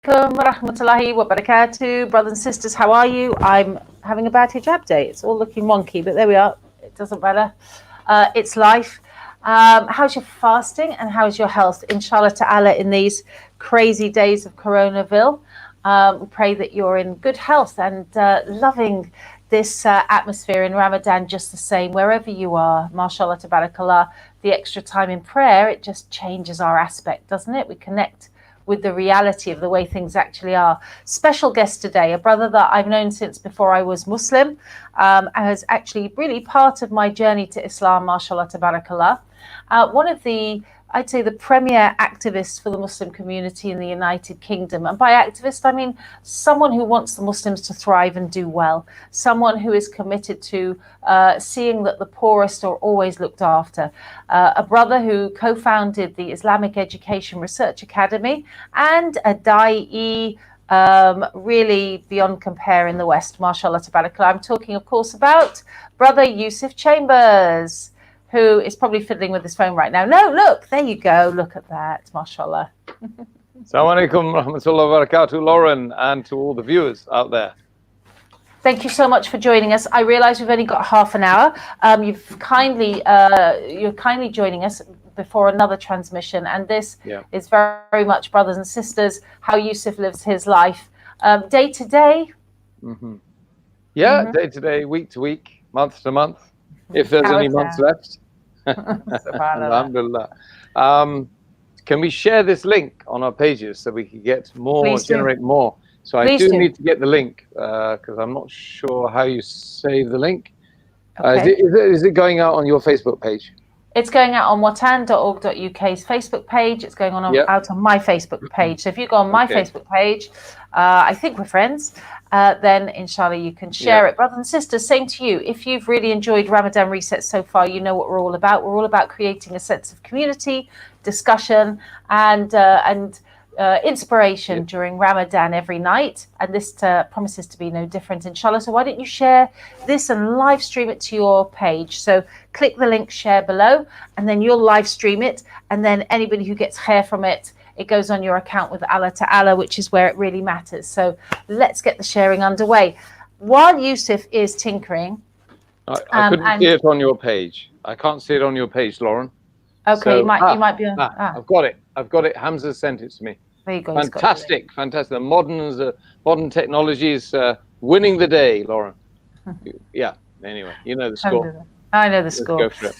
Alaikum wa rahmatullahi wa barakatuh. Brothers and sisters, how are you? I'm having a bad hijab day. It's all looking wonky, but there we are. It doesn't matter. It's life. How's your fasting and how's your health? Inshallah ta'ala, in these crazy days of Coronaville, we pray that you're in good health and loving this atmosphere in Ramadan just the same, wherever you are. MashaAllah, tabarakallah, the extra time in prayer, it just changes our aspect, doesn't it? We connect with the reality of the way things actually are. Special guest today, a brother that I've known since before I was Muslim, and is actually really part of my journey to Islam, mashallah, tabarakallah. One of the, I'd say, the premier activists for the Muslim community in the United Kingdom. And by activist, I mean someone who wants the Muslims to thrive and do well. Someone who is committed to seeing that the poorest are always looked after. A brother who co-founded the Islamic Education Research Academy and a da'i really beyond compare in the West. MashaAllah, tabarakallah. I'm talking, of course, about brother Yusuf Chambers, who is probably fiddling with his phone right now. No, look, there you go. Look at that, mashallah. Assalamu alaikum rahmatullahi wa barakatuh, Lauren, and to all the viewers out there. Thank you so much for joining us. I realise we've only got half an hour. You're kindly joining us before another transmission, and this is very much, brothers and sisters, how Yusuf lives his life, day to day. Day to day, week to week, month to month. If there's any months left. Alhamdulillah. Can we share this link on our pages so we can get more, generate more? So I do need to get the link because I'm not sure how you save the link. Okay. Is it going out on your Facebook page? It's going out on watan.org.uk's Facebook page. It's going out on my Facebook page. So if you go on my Facebook page, I think we're friends, then inshallah you can share it. Brothers and sisters, same to you. If you've really enjoyed Ramadan Reset so far, you know what we're all about. We're all about creating a sense of community, discussion, and inspiration during Ramadan every night, and this promises to be no different, inshallah. So why don't you share this and live stream it to your page? So click the link, share below, and then you'll live stream it, and then anybody who gets khair from it, it goes on your account with Allah Ta'ala, which is where it really matters. So let's get the sharing underway. While Yusuf is tinkering, I couldn't see it on your page. I can't see it on your page, Lauren. Okay, so, you might be on. I've got it. Hamza sent it to me. There you go. Fantastic. The modern technology is winning the day, Lauren. Anyway, you know the score. I know the score. Go for it.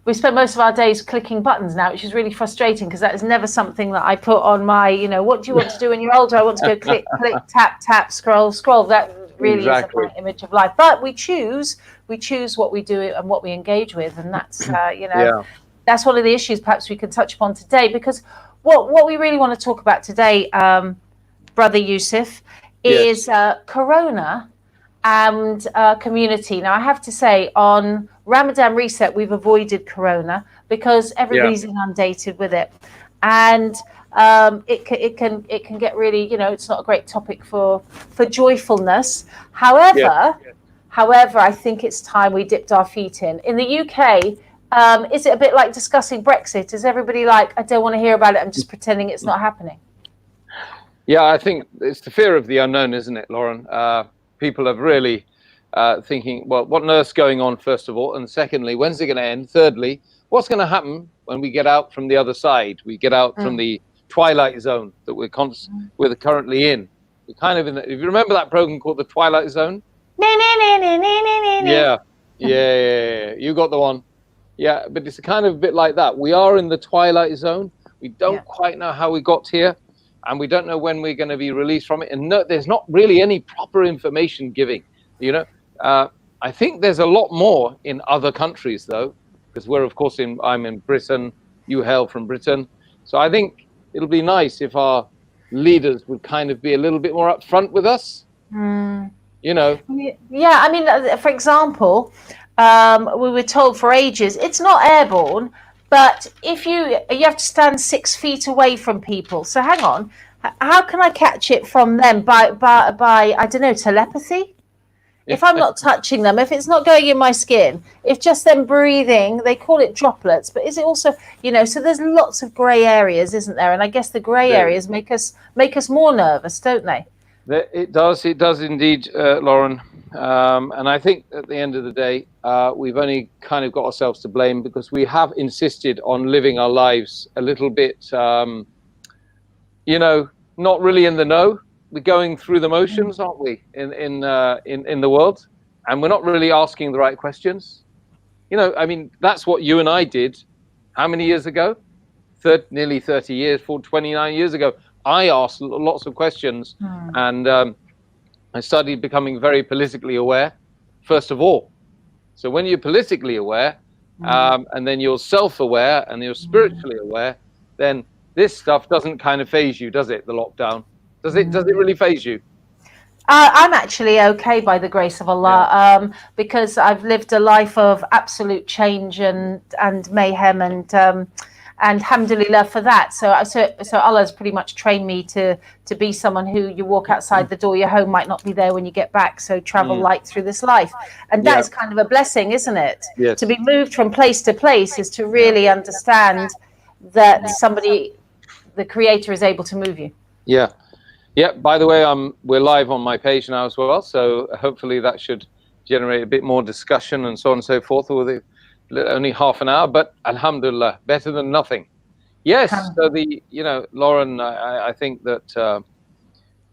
We spend most of our days clicking buttons now, which is really frustrating because that is never something that I put on my, what do you want to do when you're older? I want to go click, click, tap, scroll. That really isn't my image of life. But we choose what we do and what we engage with. And that's, that's one of the issues perhaps we can touch upon today, because what we really want to talk about today, Brother Yusuf, is Corona and community. Now, I have to say, on Ramadan Reset, we've avoided Corona because everybody's inundated with it, and it can get really, it's not a great topic for joyfulness. However, I think it's time we dipped our feet in. In the UK, is it a bit like discussing Brexit? Is everybody like, I don't want to hear about it, I'm just pretending it's not happening? Yeah, I think it's the fear of the unknown, isn't it, Lauren? People are really thinking, well, what on earth's going on, first of all? And secondly, when's it going to end? Thirdly, what's going to happen when we get out from the other side? We get out from the twilight zone that we're currently in. We're kind of in if you remember that program called The Twilight Zone? Yeah. You got the one. Yeah, but it's kind of a bit like that. We are in the twilight zone. We don't quite know how we got here, and we don't know when we're going to be released from it. And there's not really any proper information giving. I think there's a lot more in other countries, though, because we're, of course, I'm in Britain. You hail from Britain. So I think it'll be nice if our leaders would kind of be a little bit more upfront with us. Yeah, I mean, for example, we were told for ages it's not airborne, but if you have to stand 6 feet away from people. So hang on, how can I catch it from them by I don't know, telepathy? if I'm not touching them, if it's not going in my skin, if just them breathing, they call it droplets, but is it also, so there's lots of grey areas, isn't there? And I guess the grey areas make us more nervous, don't they? It does indeed, Lauren. And I think at the end of the day, we've only kind of got ourselves to blame because we have insisted on living our lives a little bit, not really in the know. We're going through the motions, aren't we, in the world, and we're not really asking the right questions. I mean, that's what you and I did. How many years ago? Nearly 30 years, 29 years ago. I asked lots of questions, and I started becoming very politically aware, first of all. So when you're politically aware, and then you're self-aware, and you're spiritually aware, then this stuff doesn't kind of phase you, does it? The lockdown. Does it really phase you? I'm actually okay by the grace of Allah, because I've lived a life of absolute change and mayhem, and alhamdulillah for that. So Allah's pretty much trained me to be someone who you walk outside the door, your home might not be there when you get back. So travel light through this life, and that is kind of a blessing, isn't it? Yes. To be moved from place to place is to really understand that the Creator, is able to move you. Yeah. Yeah, by the way, we're live on my page now as well, so hopefully that should generate a bit more discussion and so on and so forth. With only half an hour, but alhamdulillah, better than nothing. Yes, so Lauren, I think that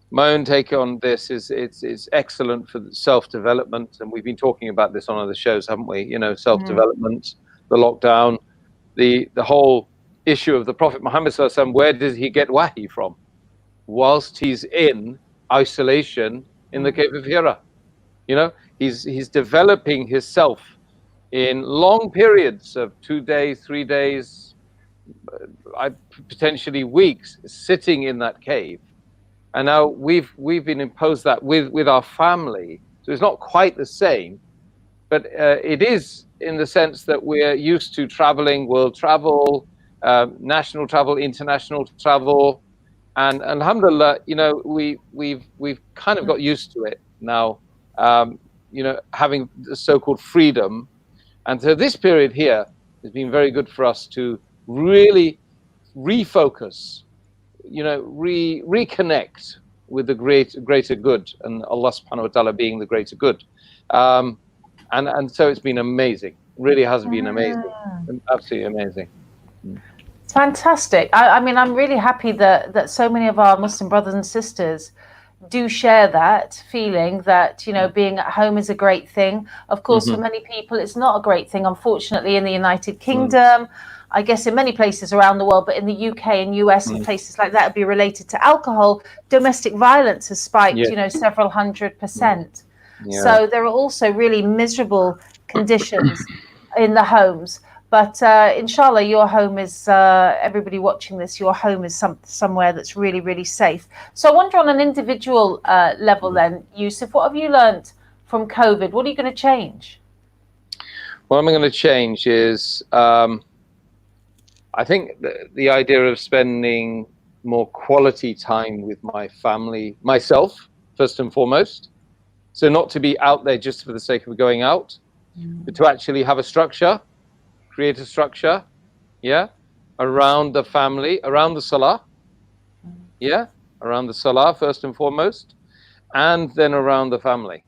my own take on this is it's excellent for self-development, and we've been talking about this on other shows, haven't we? Self-development, the lockdown, the whole issue of the Prophet Muhammad sallallahu alaihi wasallam. Where does he get wahi from? Whilst he's in isolation in the cave of Hira, he's developing himself in long periods of 2 days, 3 days, potentially weeks, sitting in that cave. And now we've been imposed that with our family, so it's not quite the same, but it is in the sense that we're used to traveling, world travel, national travel, international travel. And alhamdulillah, we've kind of got used to it now, having the so-called freedom. And so this period here has been very good for us to really refocus, reconnect with the greater good, and Allah subhanahu wa ta'ala being the greater good. And so it's been amazing. Really has been amazing. Absolutely amazing. It's fantastic. I mean, I'm really happy that so many of our Muslim brothers and sisters do share that feeling that, being at home is a great thing. Of course, for many people, it's not a great thing. Unfortunately, in the United Kingdom, I guess in many places around the world, but in the UK and US and places like that, would be related to alcohol. Domestic violence has spiked, several 100%. Yeah. So there are also really miserable conditions in the homes. But inshallah, your home is, everybody watching this, your home is somewhere that's really, really safe. So I wonder, on an individual level then, Yusuf, what have you learned from COVID? What are you going to change? What I'm going to change is, I think the idea of spending more quality time with my family, myself, first and foremost. So not to be out there just for the sake of going out, but to actually have a structure. Create a structure, around the family, around the salah, around the salah first and foremost, and then around the family,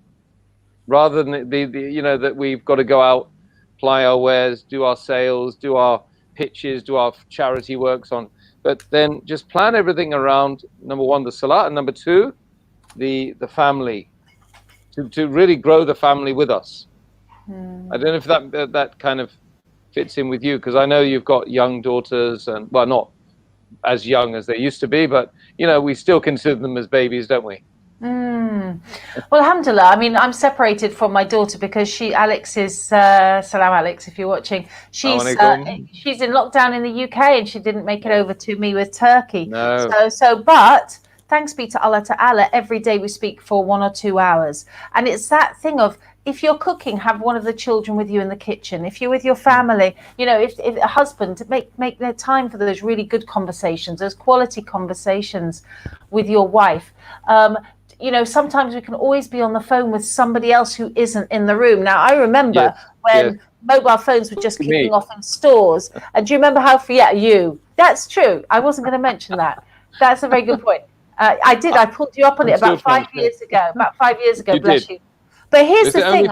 rather than that we've got to go out, ply our wares, do our sales, do our pitches, do our charity works on, but then just plan everything around, number one, the salah, and number two, the family, to really grow the family with us. I don't know if that kind of fits in with you, because I know you've got young daughters, and well, not as young as they used to be, but we still consider them as babies, don't we? Well, alhamdulillah. I mean, I'm separated from my daughter because Alex is salam Alex, if you're watching, she's in lockdown in the UK, and she didn't make it over to me with Turkey. No. But thanks be to Allah Ta'ala, every day we speak for 1 or 2 hours, and it's that thing of, if you're cooking, have one of the children with you in the kitchen. If you're with your family, if a husband, make their time for those really good conversations, those quality conversations with your wife. you know, sometimes we can always be on the phone with somebody else who isn't in the room. Now, I remember when mobile phones were just kicking off in stores. And do you remember how, that's true. I wasn't going to mention that. That's a very good point. I did. I pulled you up on it about 5 years ago. About 5 years ago, bless you. But here's the thing.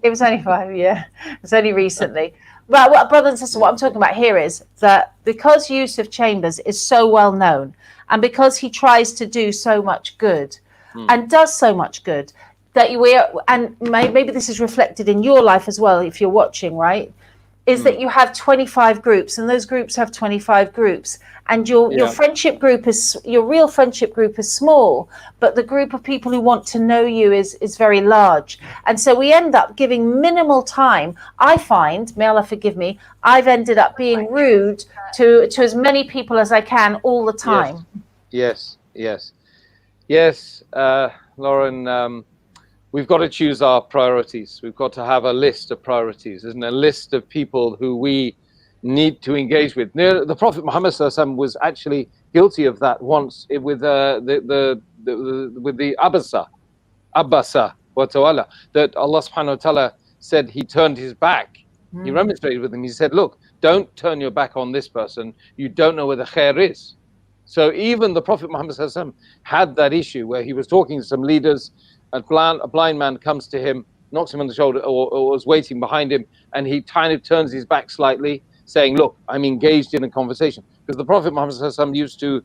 It was only 5, yeah. It was only recently. Well, brothers and sisters, what I'm talking about here is that because Yusuf Chambers is so well known, and because he tries to do so much good and does so much good, that and maybe this is reflected in your life as well, if you're watching, right? Is that you have 25 groups, and those groups have 25 groups, and your friendship group your real friendship group is small, but the group of people who want to know you is very large. And so we end up giving minimal time. I find, may Allah forgive me, I've ended up being rude to as many people as I can all the time. Yes, Lauren, we've got to choose our priorities. We've got to have a list of priorities, isn't it? A list of people who we need to engage with. The Prophet Muhammad ﷺ was actually guilty of that once with the Abasa wa Tawalla, that Allah subhanahu wa ta'ala said he turned his back. He remonstrated with him. He said, look, don't turn your back on this person. You don't know where the khair is. So even the Prophet Muhammad ﷺ had that issue where he was talking to some leaders. A blind man comes to him, knocks him on the shoulder, or was waiting behind him, and he kind of turns his back slightly, saying, look, I'm engaged in a conversation. Because the Prophet Muhammad ﷺ used to,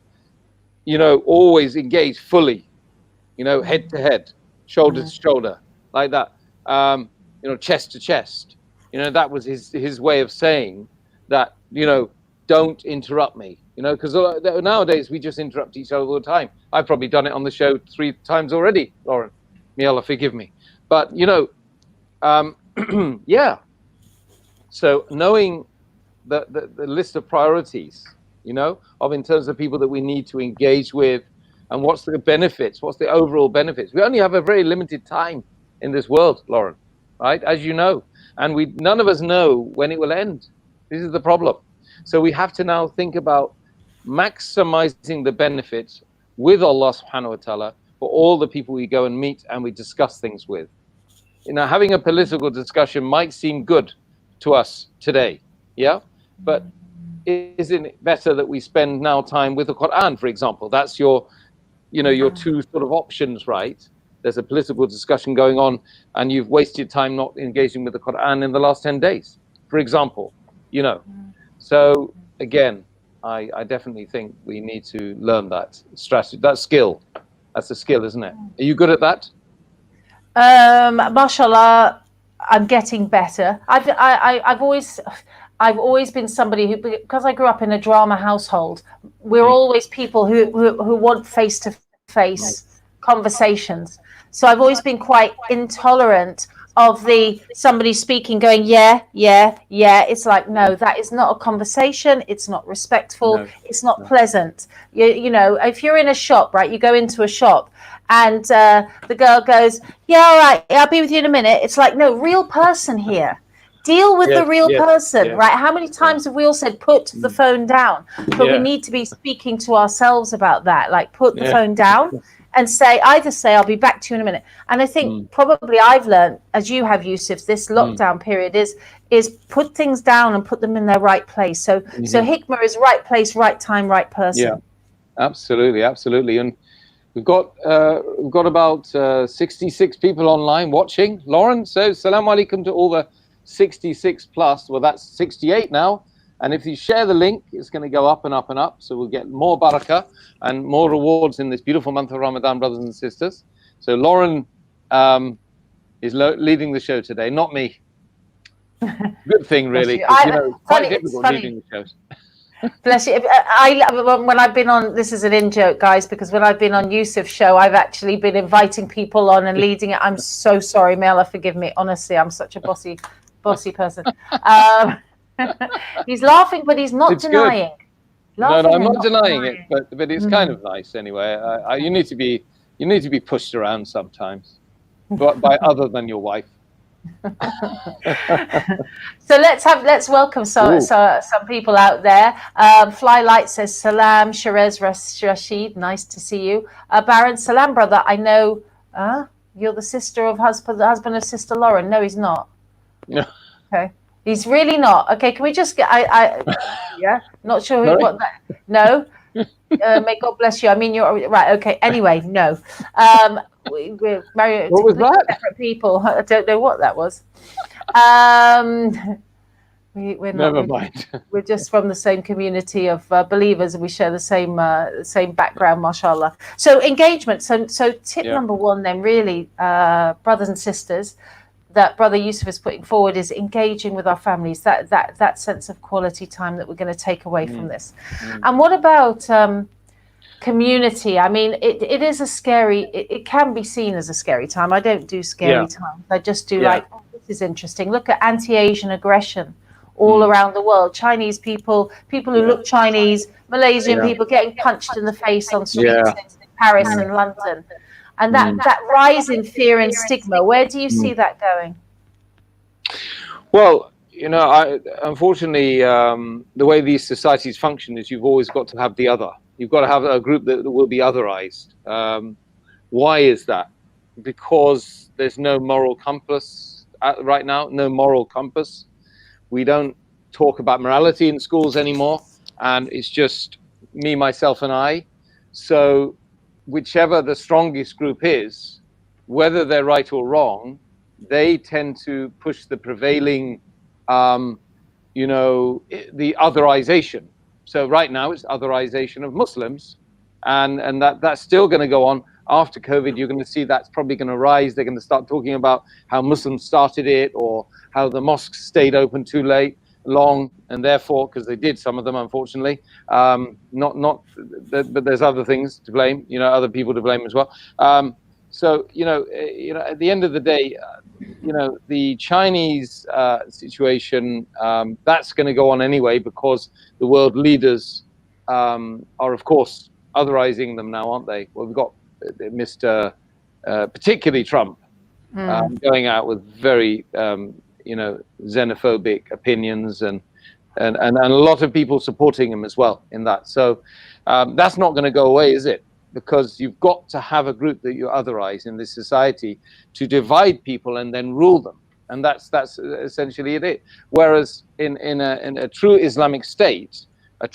always engage fully, head to head, shoulder to shoulder, like that, chest to chest. That was his way of saying that, don't interrupt me, because nowadays we just interrupt each other all the time. I've probably done it on the show 3 times already, Lauren. May Allah forgive me. But, so knowing the list of priorities, of in terms of people that we need to engage with, and what's the benefits, what's the overall benefits. We only have a very limited time in this world, Lauren, right? As you know, and none of us know when it will end. This is the problem. So we have to now think about maximizing the benefits with Allah subhanahu wa ta'ala for all the people we go and meet and we discuss things with. Having a political discussion might seem good to us today, but isn't it better that we spend now time with the Quran, for example? That's your 2 sort of options, right? There's a political discussion going on and you've wasted time not engaging with the Quran in the last 10 days, for example, So again, I definitely think we need to learn that strategy, that skill. That's a skill, isn't it? Are you good at that? Mashallah, I'm getting better. I've always been somebody who, because I grew up in a drama household, we're always people who want face-to-face conversations. So I've always been quite intolerant of somebody speaking, going, yeah. It's like, no, that is not a conversation. It's not respectful. No. It's not pleasant. If you're in a shop, right, you go into a shop and the girl goes, yeah, all right, I'll be with you in a minute. It's like, no, real person here. Deal with the real person, right? How many times have we all said, put the phone down? But we need to be speaking to ourselves about that, like put the phone down. And either say, I'll be back to you in a minute. And I think probably I've learned, as you have, Yusuf, this lockdown period is put things down and put them in their right place. So hikmah is right place, right time, right person. Yeah, absolutely. And we've got about 66 people online watching, Lauren. So salam alaikum to all the 66 plus. Well, that's 68 now. And if you share the link, it's going to go up and up and up. So we'll get more barakah and more rewards in this beautiful month of Ramadan, brothers and sisters. So Lauren is leading the show today, not me. Good thing, really. Quite difficult leading the shows. Bless you. When I've been on, this is an in-joke, guys, because when I've been on Yusuf's show, I've actually been inviting people on and leading it. I'm so sorry. May Allah forgive me. Honestly, I'm such a bossy person. He's laughing, but he's not denying. No, I'm not denying it, but it's kind of nice anyway. You need to be pushed around sometimes, but by other than your wife. So let's welcome some people out there. Flylight says salam. Sherez Rashid, nice to see you. Baron, salam, brother. I know. You're the sister of the husband of Sister Lauren. No, he's not. No. Okay, he's really not. Okay, can we just get? Yeah, not sure who, what that. No. May God bless you. I mean, you're right. Okay. Anyway, no. We're married What to was that? separate people. I don't know what that was. We're not. Never mind. We're just from the same community of believers, and we share the same background, mashallah. So engagement. So tip number one, then, really, brothers and sisters, that Brother Yusuf is putting forward is engaging with our families. That sense of quality time that we're going to take away from this. And what about community? I mean, it is a scary. It can be seen as a scary time. I don't do scary times. I just do like, oh, this is interesting. Look at anti-Asian aggression all around the world. Chinese people who look Chinese, Malaysian people getting punched in the face on streets in Paris and London. And that rise in fear and stigma, where do you see that going? Well, unfortunately, the way these societies function is you've always got to have the other. You've got to have a group that will be otherized. Why is that? Because there's no moral compass right now, no moral compass. We don't talk about morality in schools anymore, and it's just me, myself, and I. So whichever the strongest group is, whether they're right or wrong, they tend to push the prevailing, the otherization. So right now it's otherization of Muslims, and that's still going to go on. After COVID, you're going to see that's probably going to rise. They're going to start talking about how Muslims started it, or how the mosques stayed open too long, and therefore, because they did, some of them, unfortunately, but there's other things to blame, other people to blame as well. So at the end of the day, the Chinese situation, that's going to go on anyway, because the world leaders are, of course, otherizing them now, aren't they? Well, we've got Mr. Particularly Trump going out with very xenophobic opinions, and a lot of people supporting him as well in that. So that's not going to go away, is it? Because you've got to have a group that you otherize in this society to divide people and then rule them, and that's essentially it. Whereas in a true Islamic state, the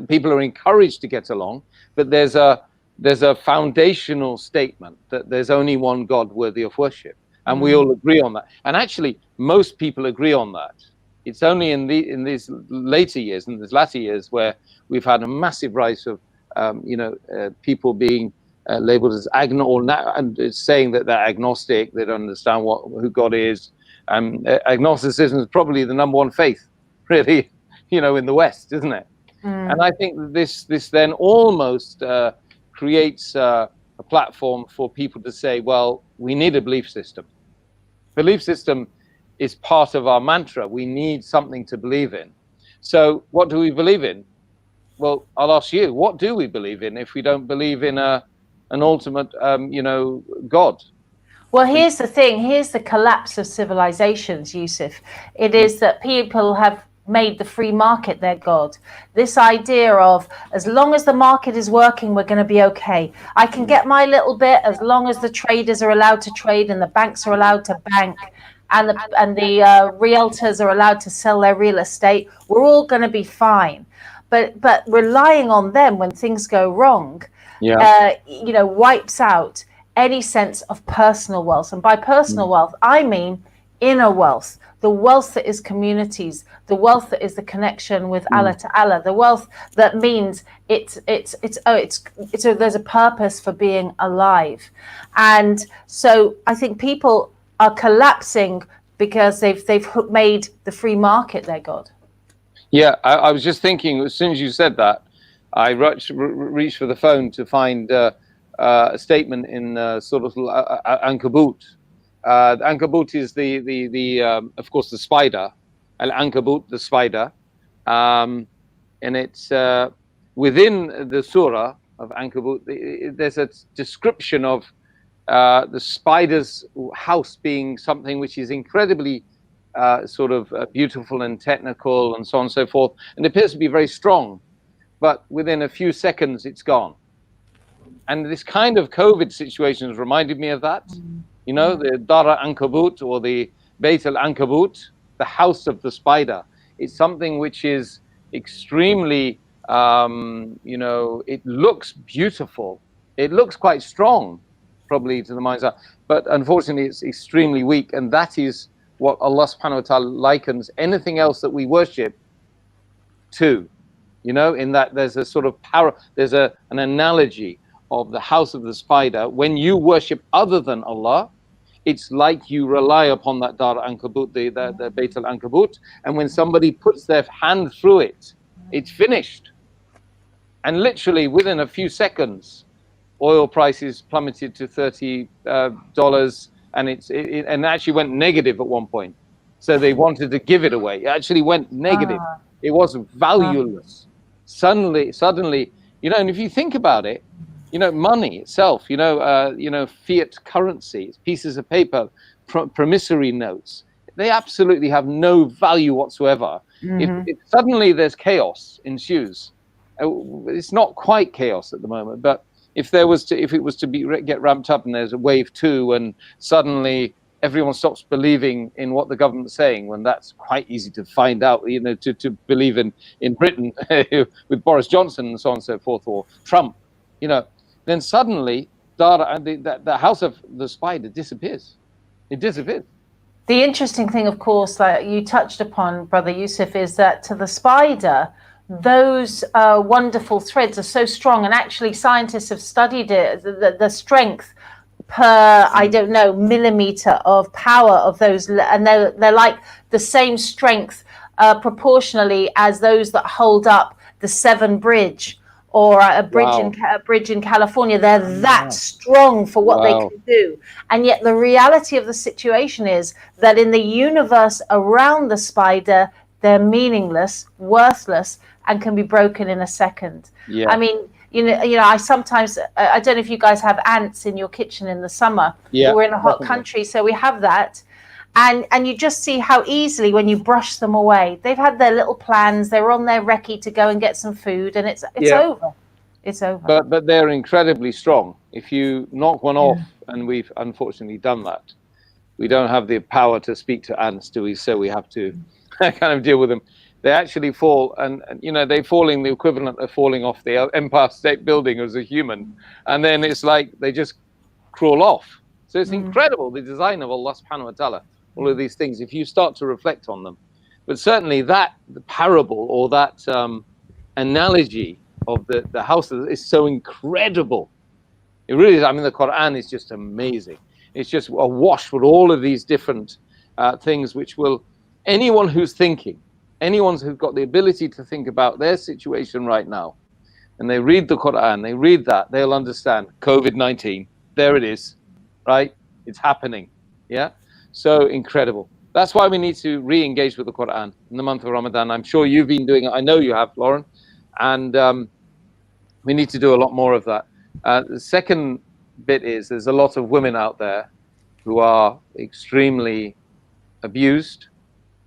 people are encouraged to get along, but there's a foundational statement that there's only one God worthy of worship. And we all agree on that. And actually, most people agree on that. It's only in these latter years, where we've had a massive rise of, people being labeled as and saying that they're agnostic, they don't understand who God is. Agnosticism is probably the number one faith, really, in the West, isn't it? And I think this then almost creates a platform for people to say, well, we need a belief system. Belief system is part of our mantra. We need something to believe in. So what do we believe in? Well, I'll ask you, what do we believe in if we don't believe in an ultimate, God? Well, here's the thing. Here's the collapse of civilizations, Yusuf. It is that people have made the free market their God. This idea of, as long as the market is working, we're going to be okay. I can get my little bit as long as the traders are allowed to trade, and the banks are allowed to bank, and the realtors are allowed to sell their real estate. We're all going to be fine. But relying on them when things go wrong, wipes out any sense of personal wealth. And by personal wealth, I mean inner wealth. The wealth that is communities, the wealth that is the connection with Allah Ta'ala, the wealth that means there's a purpose for being alive. And so I think people are collapsing because they've made the free market their God. Yeah, I was just thinking, as soon as you said that, I reached for the phone to find a statement in sort of Ankabut. The Ankabut is the of course, the spider, Al-Ankabut, the spider, and it's within the surah of Ankabut. There's a description of the spider's house being something which is incredibly beautiful and technical and so on and so forth, and appears to be very strong, but within a few seconds it's gone. And this kind of COVID situation has reminded me of that. You know, the Dar al-Ankabut, or the Bayt al-Ankabut, the house of the spider. It's something which is extremely, you know, it looks beautiful. It looks quite strong, probably to the mind's eye, but unfortunately it's extremely weak. And that is what Allah subhanahu wa ta'ala likens anything else that we worship to, you know, in that there's a sort of there's an analogy of the house of the spider. When you worship other than Allah, it's like you rely upon that Dar al-Ankabut, the Bayt al-Ankabut, and when somebody puts their hand through it, it's finished. And literally within a few seconds, oil prices plummeted to $30, and it actually went negative at one point. So they wanted to give it away. It actually went negative. It was valueless. Suddenly, you know, and if you think about it, you know, money itself, you know, fiat currency, pieces of paper, promissory notes, they absolutely have no value whatsoever. If suddenly there's chaos ensues, it's not quite chaos at the moment, but if it was to get ramped up and there's a wave 2 and suddenly everyone stops believing in what the government's saying, when that's quite easy to find out, you know, to believe in Britain with Boris Johnson and so on and so forth, or Trump, you know, then suddenly the house of the spider disappears. It disappears. The interesting thing, of course, like you touched upon, Brother Yusuf, is that to the spider, those wonderful threads are so strong, and actually scientists have studied it, the strength per, I don't know, millimeter of power of those, and they're like the same strength proportionally as those that hold up the Severn Bridge, or a bridge in California. They're that strong for what they can do. And yet the reality of the situation is that in the universe around the spider, they're meaningless, worthless, and can be broken in a second. I mean, you know, I sometimes, I don't know if you guys have ants in your kitchen in the summer. We're in a hot country, so we have that. And you just see how easily, when you brush them away, they've had their little plans, they're on their recce to go and get some food, and it's over. It's over. But they're incredibly strong. If you knock one off, and we've unfortunately done that, we don't have the power to speak to ants, do we? So we have to kind of deal with them. They actually fall, and you know, they fall in the equivalent of falling off the Empire State Building as a human, and then it's like they just crawl off. So it's incredible, the design of Allah subhanahu wa ta'ala. All of these things, if you start to reflect on them. But certainly the parable, or that analogy of the house is so incredible. It really is. I mean, the Quran is just amazing. It's just awash with all of these different things which will, anyone who's thinking, anyone who's got the ability to think about their situation right now, and they read the Quran, they read that, they'll understand COVID-19. There it is, right? It's happening. Yeah. So incredible. That's why we need to re-engage with the Quran in the month of Ramadan. I'm sure you've been doing it. I know you have, Lauren. And we need to do a lot more of that. The second bit is there's a lot of women out there who are extremely abused,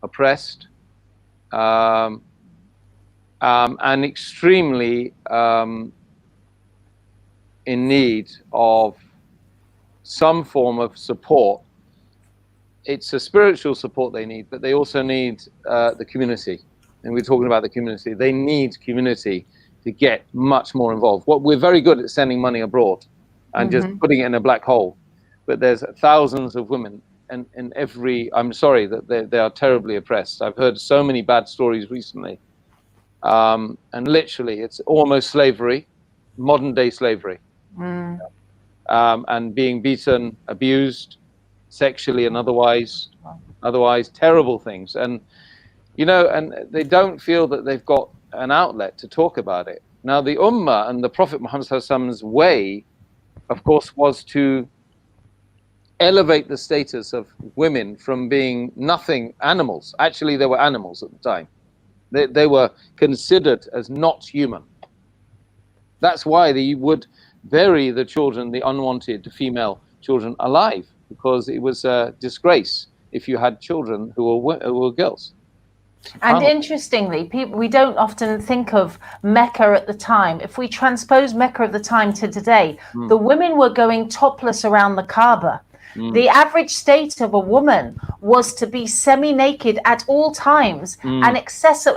oppressed, and extremely in need of some form of support. It's a spiritual support they need, but they also need the community. And we're talking about the community. They need community to get much more involved. We're very good at sending money abroad and just putting it in a black hole. But there's thousands of women, and I'm sorry that they are terribly oppressed. I've heard so many bad stories recently. And literally, it's almost slavery, modern day slavery. And being beaten, abused, sexually and otherwise terrible things, and you know, and they don't feel that they've got an outlet to talk about it. Now the Ummah and the Prophet Muhammad's way, of course, was to elevate the status of women from being nothing, animals. Actually, they were animals at the time. They were considered as not human. That's why they would bury the children, the unwanted female children alive, because it was a disgrace if you had children who were girls. And interestingly, we don't often think of Mecca at the time. If we transpose Mecca of the time to today, the women were going topless around the Kaaba. The average state of a woman was to be semi-naked at all times and excessive.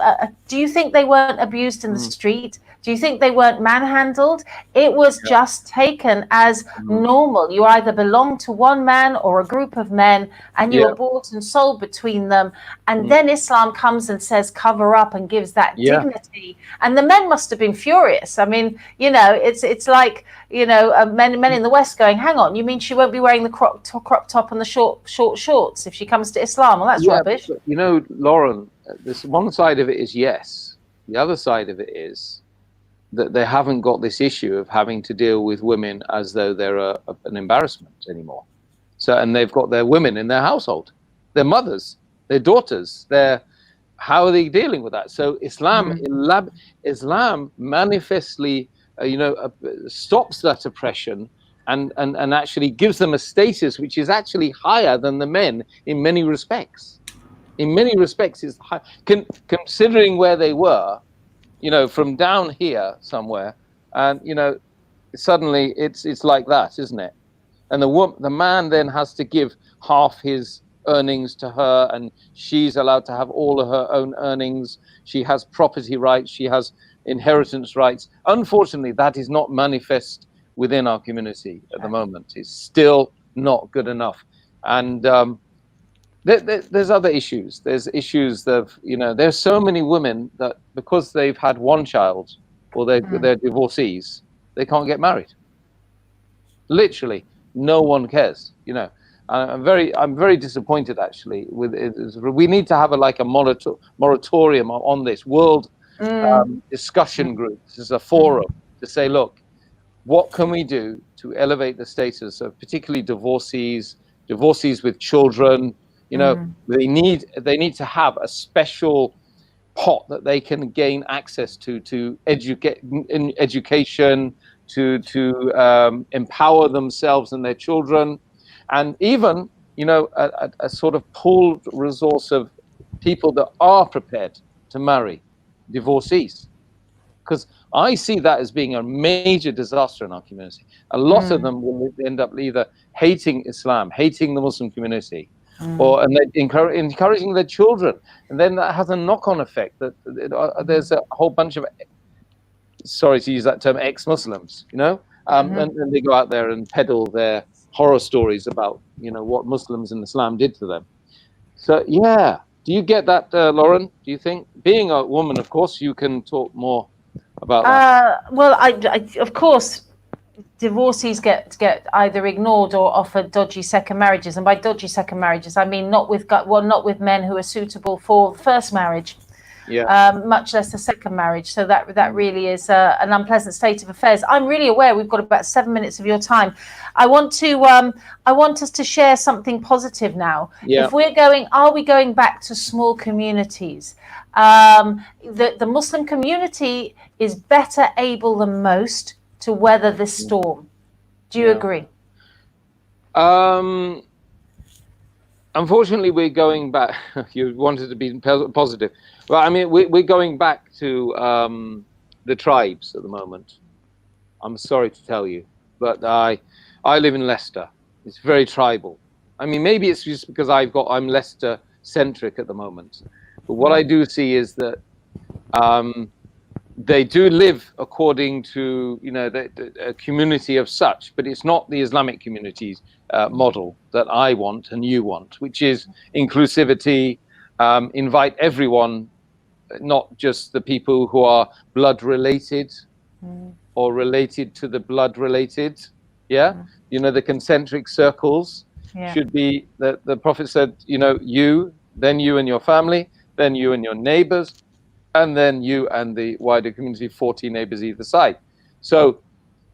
Do you think they weren't abused in the street? Do you think they weren't manhandled? It was just taken as normal. You either belonged to one man or a group of men, and you were bought and sold between them. And then Islam comes and says, cover up, and gives that dignity. And the men must have been furious. I mean, you know, it's like, you know, men in the West going, hang on, you mean she won't be wearing the crop top and the short shorts if she comes to Islam? Well, that's rubbish. But, you know, Lauren, this one side of it is yes. The other side of it is that they haven't got this issue of having to deal with women as though they're an embarrassment anymore. So, and they've got their women in their household, their mothers, their daughters. How are they dealing with that? So Islam manifestly, stops that oppression and actually gives them a status which is actually higher than the men in many respects. In many respects, is high, considering where they were. You know, from down here somewhere, and you know, suddenly it's like that, isn't it? And the man then has to give half his earnings to her, and she's allowed to have all of her own earnings. She has property rights, she has inheritance rights. Unfortunately, that is not manifest within our community at the moment. It's still not good enough, and there's other issues. There's issues of, you know, there's so many women that because they've had one child or they're divorcees, they can't get married. Literally, no one cares. You know, I'm very disappointed actually. We need to have a moratorium on this world discussion group. This is a forum to say, look, what can we do to elevate the status of particularly divorcees with children? You know, they need to have a special pot that they can gain access to education, to empower themselves and their children, and even, you know, a sort of pooled resource of people that are prepared to marry divorcees. Because I see that as being a major disaster in our community. A lot of them will end up either hating Islam, hating the Muslim community, and encouraging their children, and then that has a knock-on effect. That there's a whole bunch of, sorry to use that term, ex-Muslims, you know, and they go out there and peddle their horror stories about, you know, what Muslims and Islam did to them. So yeah, do you get that, Lauren? Do you think, being a woman, of course, you can talk more about that? Well, I of course, divorcees get either ignored or offered dodgy second marriages, and by dodgy second marriages, I mean not with men who are suitable for first marriage, much less the second marriage. So that really is an unpleasant state of affairs. I'm really aware we've got about 7 minutes of your time. I want us to share something positive now. If are we going back to small communities? The Muslim community is better able than most to weather this storm. Do you agree? Unfortunately, we're going back. You wanted to be positive. Well, I mean, we're going back to the tribes at the moment. I'm sorry to tell you, but I live in Leicester. It's very tribal. I mean, maybe it's just because I'm Leicester centric at the moment. But what I do see is that they do live according to, you know, a community of such, but it's not the Islamic community's model that I want and you want, which is inclusivity, invite everyone, not just the people who are blood related or related to the blood related. You know, the concentric circles should be, the Prophet said, you know, you, then you and your family, then you and your neighbors, and then you and the wider community, 40 neighbors either side. So,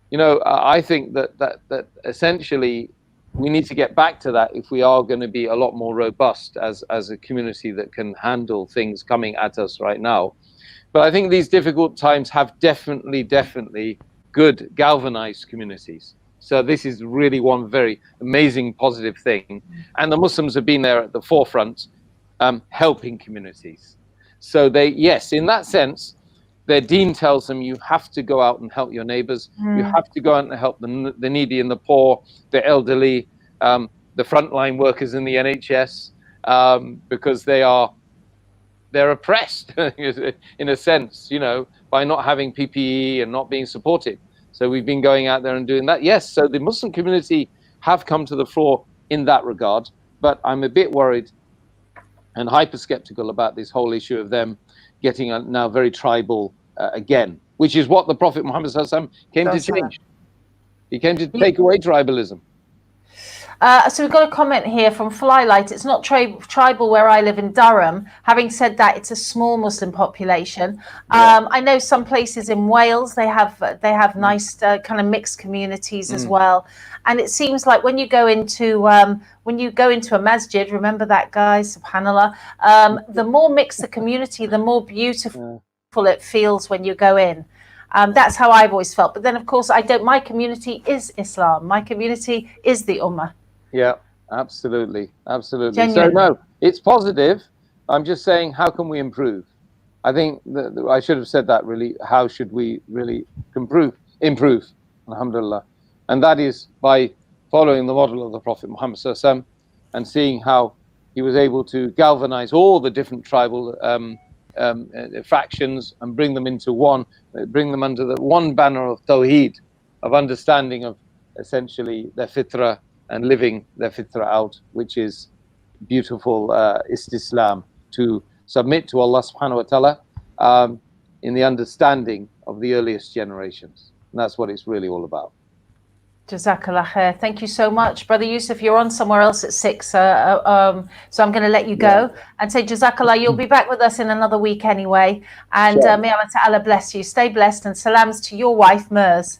you know, I think that essentially we need to get back to that if we are going to be a lot more robust as a community that can handle things coming at us right now. But I think these difficult times have definitely good galvanized communities. So this is really one very amazing positive thing. And the Muslims have been there at the forefront, helping communities. So they, yes, in that sense, their deen tells them you have to go out and help your neighbors. You have to go out and help the needy and the poor, the elderly, the frontline workers in the NHS, because they're oppressed in a sense, you know, by not having PPE and not being supported. So we've been going out there and doing that. Yes, so the Muslim community have come to the fore in that regard, but I'm a bit worried and hyper skeptical about this whole issue of them getting now very tribal again, which is what the Prophet Muhammad ﷺ came to change. He came to take away tribalism. So we've got a comment here from Flylight. It's not tribal where I live in Durham. Having said that, it's a small Muslim population. I know some places in Wales they have nice kind of mixed communities as well. And it seems like when you go into a masjid, remember that, guys, subhanallah, the more mixed the community, the more beautiful it feels when you go in. That's how I've always felt. But then, of course, my community is Islam. My community is the Ummah. Yeah, absolutely. Absolutely. Genuine. So, no, it's positive. I'm just saying, how can we improve? I think I should have said that, really. How should we really improve? Alhamdulillah. And that is by following the model of the Prophet Muhammad ﷺ and seeing how he was able to galvanize all the different tribal factions and bring them into one, bring them under the one banner of Tawheed, of understanding of essentially their fitrah and living their fitrah out, which is beautiful istislam, to submit to Allah subhanahu wa ta'ala in the understanding of the earliest generations. And that's what it's really all about. Jazakallah khair. Thank you so much. Brother Yusuf, you're on somewhere else at 6, so I'm going to let you go and say Jazakallah. You'll be back with us in another week anyway. And may Allah Ta'ala bless you. Stay blessed, and salams to your wife, Mers.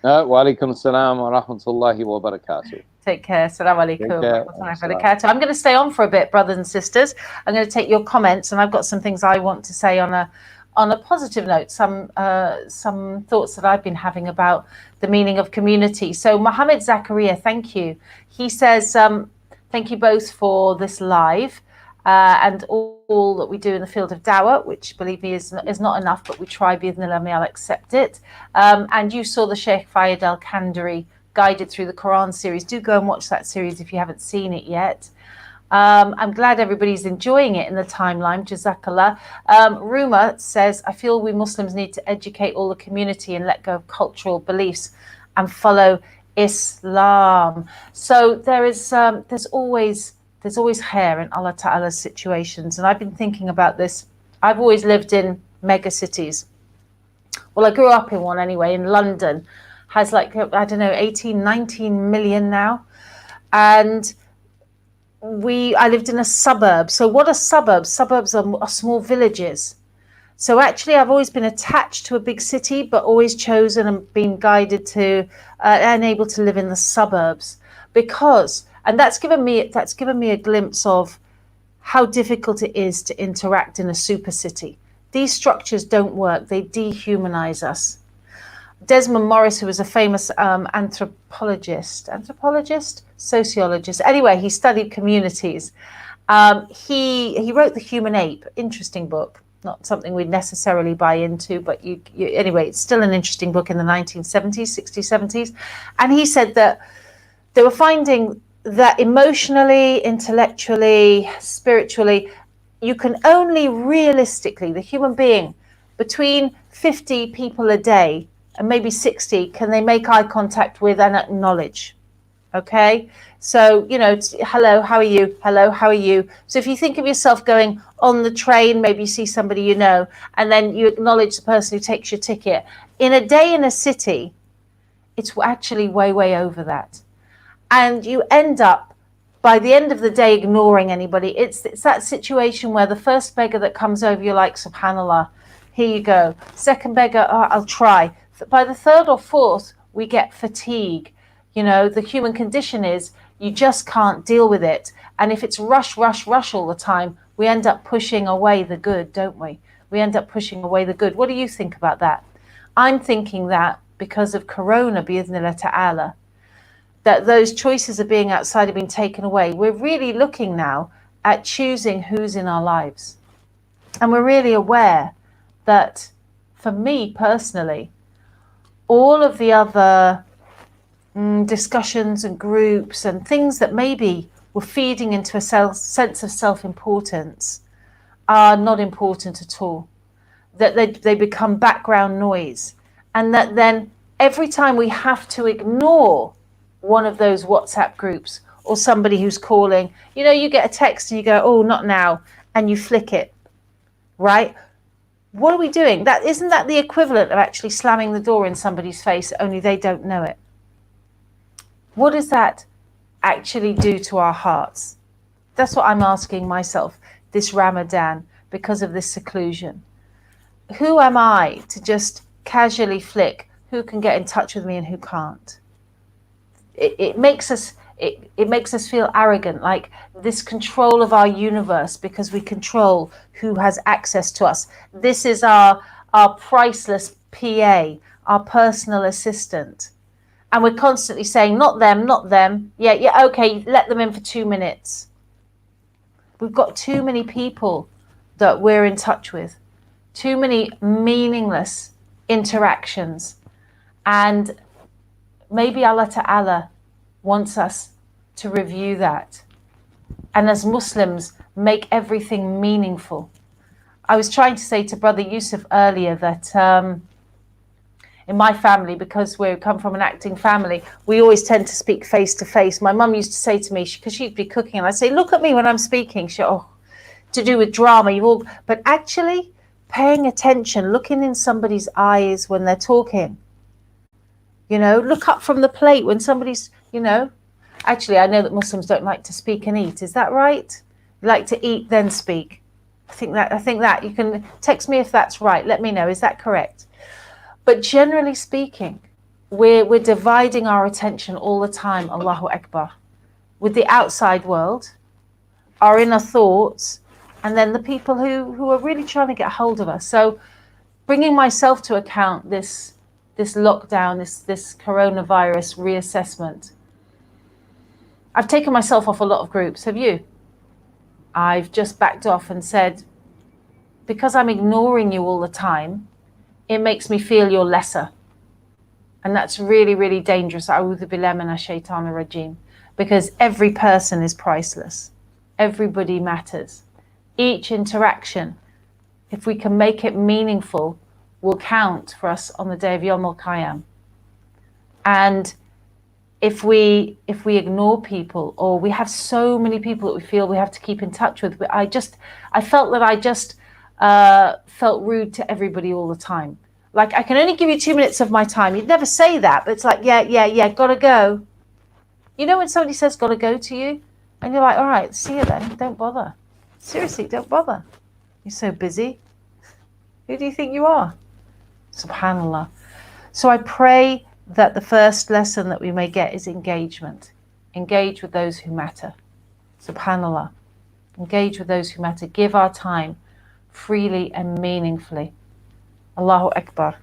Wa alaikum assalam wa rahmatullahi wa barakatuh. Take care. Assalamu alaikum wa rahmatullahi wa barakatuh. I'm going to stay on for a bit, brothers and sisters. I'm going to take your comments, and I've got some things I want to say on a positive note, some thoughts that I've been having about the meaning of community. So Mohammed Zakaria, thank you. He says, thank you both for this live and all that we do in the field of dawah, which, believe me, is not enough, but we try, bi'idhnillah, may Allah accept it. And you saw the Sheikh Fayed Al-Kandari guided through the Quran series. Do go and watch that series if you haven't seen it yet. I'm glad everybody's enjoying it in the timeline. Jazakallah. Ruma says, I feel we Muslims need to educate all the community and let go of cultural beliefs and follow Islam. So there's always hair in Allah Ta'ala's situations. And I've been thinking about this. I've always lived in mega cities. Well, I grew up in one anyway, in London. Has like, I don't know, 18, 19 million now. And I lived in a suburb. So what are suburbs? Suburbs are small villages. So actually I've always been attached to a big city, but always chosen and been guided to and able to live in the suburbs, and that's given me a glimpse of how difficult it is to interact in a super city. These structures don't work. They dehumanize us. Desmond Morris, who was a famous sociologist. Anyway, he studied communities. He wrote The Human Ape, interesting book, not something we'd necessarily buy into, but anyway, it's still an interesting book in the 1970s, 60s, 70s. And he said that they were finding that emotionally, intellectually, spiritually, you can only realistically, the human being, between 50 people a day and maybe 60, can they make eye contact with and acknowledge? Okay, so hello, how are you? Hello, how are you? So if you think of yourself going on the train, maybe you see somebody you know, and then you acknowledge the person who takes your ticket. In a day in a city, it's actually way over that, and you end up by the end of the day ignoring anybody. It's that situation where the first beggar that comes over, you're like, subhanallah, here you go. Second beggar, oh, I'll try. By the third or fourth, we get fatigue. The human condition is you just can't deal with it. And if it's rush all the time, we end up pushing away the good, don't we? We end up pushing away the good. What do you think about that? I'm thinking that because of Corona, bi'idhnillah ta'ala, that those choices of being outside have been taken away. We're really looking now at choosing who's in our lives. And we're really aware that, for me personally, all of the other discussions and groups and things that maybe were feeding into a sense of self-importance are not important at all. That they become background noise. And that then every time we have to ignore one of those WhatsApp groups or somebody who's calling, you get a text and you go, oh, not now, and you flick it, right? What are we doing? Isn't that the equivalent of actually slamming the door in somebody's face, only they don't know it? What does that actually do to our hearts? That's what I'm asking myself this Ramadan because of this seclusion. Who am I to just casually flick who can get in touch with me and who can't? It makes us feel arrogant, like this control of our universe because we control who has access to us. This is our priceless PA, our personal assistant. And we're constantly saying, not them, not them. Yeah, okay, let them in for 2 minutes. We've got too many people that we're in touch with, too many meaningless interactions. And maybe Allah Ta'ala wants us to review that. And as Muslims, make everything meaningful. I was trying to say to Brother Yusuf earlier that in my family, because we come from an acting family, we always tend to speak face to face. My mum used to say to me, because she'd be cooking, and I'd say, look at me when I'm speaking. To do with drama, but actually paying attention, looking in somebody's eyes when they're talking. Look up from the plate when somebody's, Actually, I know that Muslims don't like to speak and eat. Is that right? You like to eat, then speak. I think that you can text me if that's right. Let me know. Is that correct? But generally speaking, we're dividing our attention all the time, Allahu Akbar, with the outside world, our inner thoughts, and then the people who are really trying to get hold of us. So bringing myself to account this lockdown, this coronavirus reassessment, I've taken myself off a lot of groups. Have you? I've just backed off and said, because I'm ignoring you all the time, it makes me feel you're lesser. And that's really, really dangerous. A'udhu billahi minash shaitanir rajim. Because every person is priceless. Everybody matters. Each interaction, if we can make it meaningful, will count for us on the day of Yawm al-Qiyam. And if we ignore people, or we have so many people that we feel we have to keep in touch with, I felt that I just felt rude to everybody all the time. Like, I can only give you 2 minutes of my time. You'd never say that, but it's like, yeah, gotta go. When somebody says gotta go to you, and you're like, all right, see you then, don't bother. Seriously, don't bother. You're so busy. Who do you think you are? Subhanallah. So I pray that the first lesson that we may get is engagement. Engage with those who matter. Subhanallah. Engage with those who matter. Give our time freely and meaningfully. Allahu Akbar.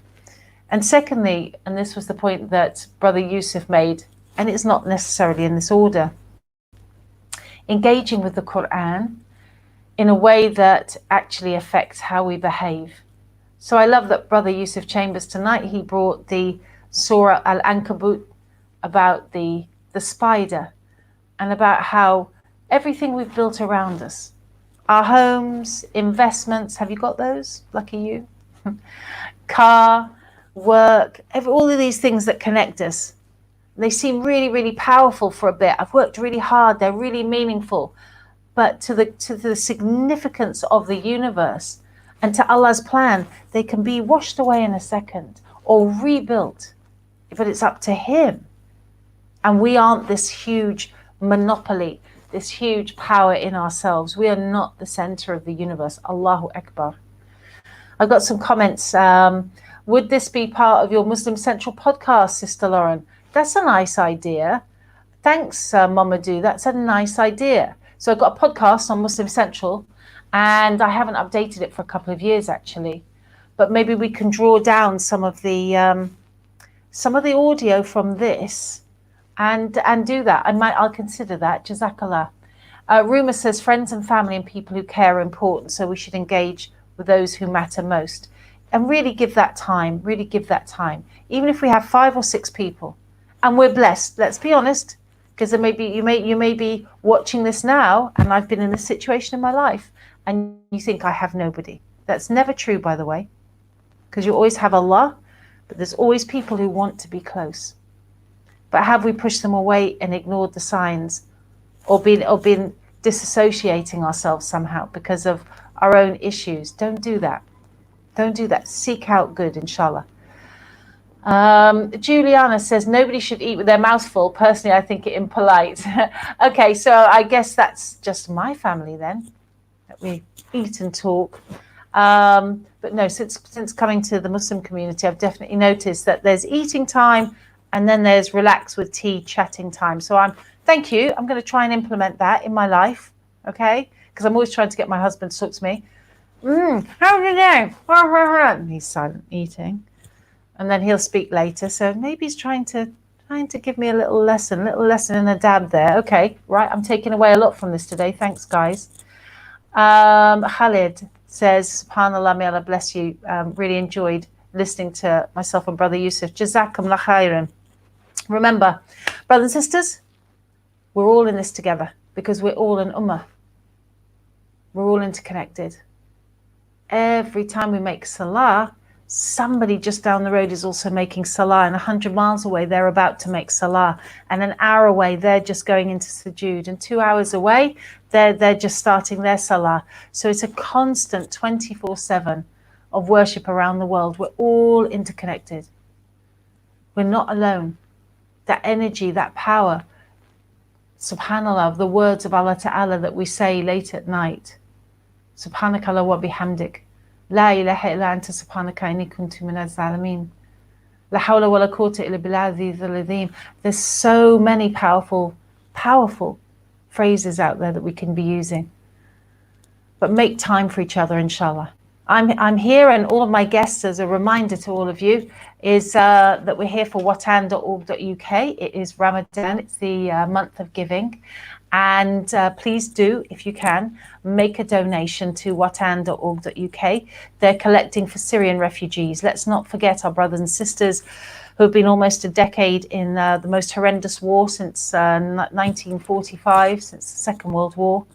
And secondly, and this was the point that Brother Yusuf made, and it's not necessarily in this order, engaging with the Quran in a way that actually affects how we behave. So I love that Brother Yusuf Chambers tonight, he brought the Surah Al-Ankabut about the spider, and about how everything we've built around us, our homes, investments, have you got those? Lucky you. Car, work, all of these things that connect us. They seem really, really powerful for a bit. I've worked really hard. They're really meaningful. But to the significance of the universe and to Allah's plan, they can be washed away in a second or rebuilt. But it's up to Him. And we aren't this huge monopoly, this huge power in ourselves. We are not the center of the universe. Allahu Akbar. I've got some comments. Would this be part of your Muslim Central podcast, Sister Lauren? That's a nice idea. Thanks, Mamadou. That's a nice idea. So I've got a podcast on Muslim Central, and I haven't updated it for a couple of years, actually. But maybe we can draw down some of the audio from this and do that. I'll consider that. Jazakallah. Ruma says friends and family and people who care are important, so we should engage with those who matter most, and really give that time. Really give that time, even if we have 5 or 6 people, and we're blessed. Let's be honest, because you may be watching this now, and I've been in this situation in my life, and you think I have nobody. That's never true, by the way, because you always have Allah, but there's always people who want to be close. But have we pushed them away and ignored the signs, or been disassociating ourselves somehow because of our own issues? Don't do that. Don't do that. Seek out good, inshallah. Juliana says nobody should eat with their mouth full. Personally, I think it impolite. Okay, so I guess that's just my family then, that we eat and talk. But no, since coming to the Muslim community, I've definitely noticed that there's eating time and then there's relax with tea, chatting time. So thank you. I'm going to try and implement that in my life, okay? Because I'm always trying to get my husband to talk to me. How are you doing? And he's silent eating. And then he'll speak later. So maybe he's trying to give me a little lesson and a dab there. Okay, right. I'm taking away a lot from this today. Thanks, guys. Khalid says, SubhanAllah, may Allah bless you. Really enjoyed listening to myself and Brother Yusuf. Jazakumullah khairan. Remember, brothers and sisters, we're all in this together because we're all an ummah. We're all interconnected. Every time we make salah, somebody just down the road is also making salah, and 100 miles away they're about to make salah, and an hour away they're just going into sujood, and 2 hours away they're just starting their salah. So it's a constant 24/7 of worship around the world. We're all interconnected. We're not alone. That energy, that power, subhanallah, the words of Allah Ta'ala that we say late at night. Subhanakallah wa bihamdik. La ilaha illa anta subhanaka inni kuntu minaz zalimin. La hawla wa la quwwata illa billahi al-azim. There's so many powerful phrases out there that we can be using. But make time for each other, inshallah. I'm here, and all of my guests, as a reminder to all of you, is that we're here for watan.org.uk. It is Ramadan. It's the month of giving. And please do, if you can, make a donation to watan.org.uk. They're collecting for Syrian refugees. Let's not forget our brothers and sisters who have been almost a decade in the most horrendous war since 1945, since the Second World War.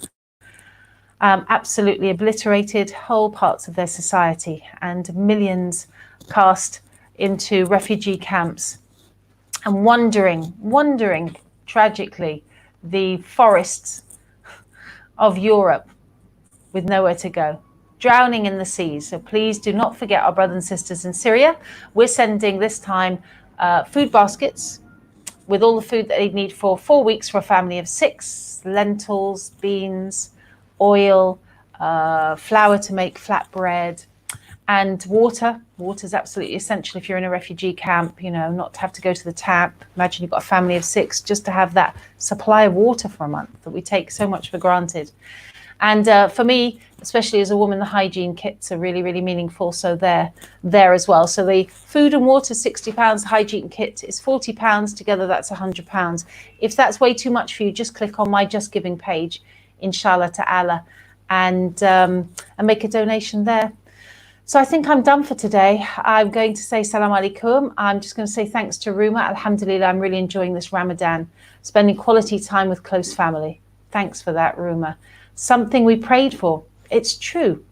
Absolutely obliterated whole parts of their society, and millions cast into refugee camps, and wandering tragically the forests of Europe with nowhere to go, drowning in the seas. So please do not forget our brothers and sisters in Syria. We're sending this time food baskets with all the food that they need for 4 weeks for a family of 6, lentils, beans, oil, flour to make flatbread, and water. Water is absolutely essential if you're in a refugee camp, not to have to go to the tap. Imagine you've got a family of 6, just to have that supply of water for a month that we take so much for granted. And for me, especially as a woman, the hygiene kits are really, really meaningful. So they're there as well. So the food and water, £60, the hygiene kit is £40. Together, that's £100. If that's way too much for you, just click on my Just Giving page, inshallah ta'ala, and make a donation there. So I think I'm done for today. I'm going to say salam alaikum. I'm just going to say thanks to Ruma. Alhamdulillah, I'm really enjoying this Ramadan, spending quality time with close family. Thanks for that, Ruma. Something we prayed for. It's true.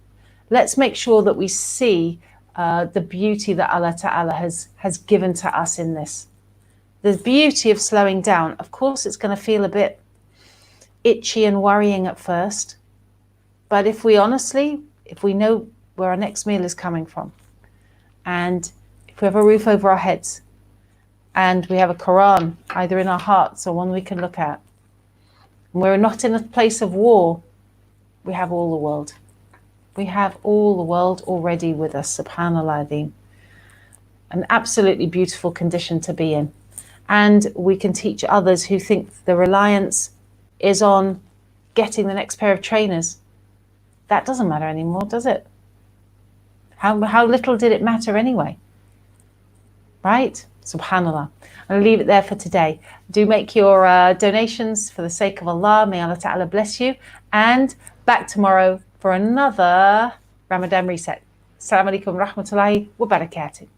Let's make sure that we see the beauty that Allah Ta'ala has given to us in this. The beauty of slowing down. Of course, it's going to feel a bit itchy and worrying at first. But if we know where our next meal is coming from, and if we have a roof over our heads, and we have a Quran either in our hearts or one we can look at, and we're not in a place of war, we have all the world. We have all the world already with us, subhanallah. An absolutely beautiful condition to be in. And we can teach others who think the reliance is on getting the next pair of trainers. That doesn't matter anymore, does it? How little did it matter anyway? Right? Subhanallah. I'll leave it there for today. Do make your donations for the sake of Allah. May Allah Ta'ala bless you. And back tomorrow for another Ramadan reset. Assalamu alaikum wa rahmatullahi wa barakatuh.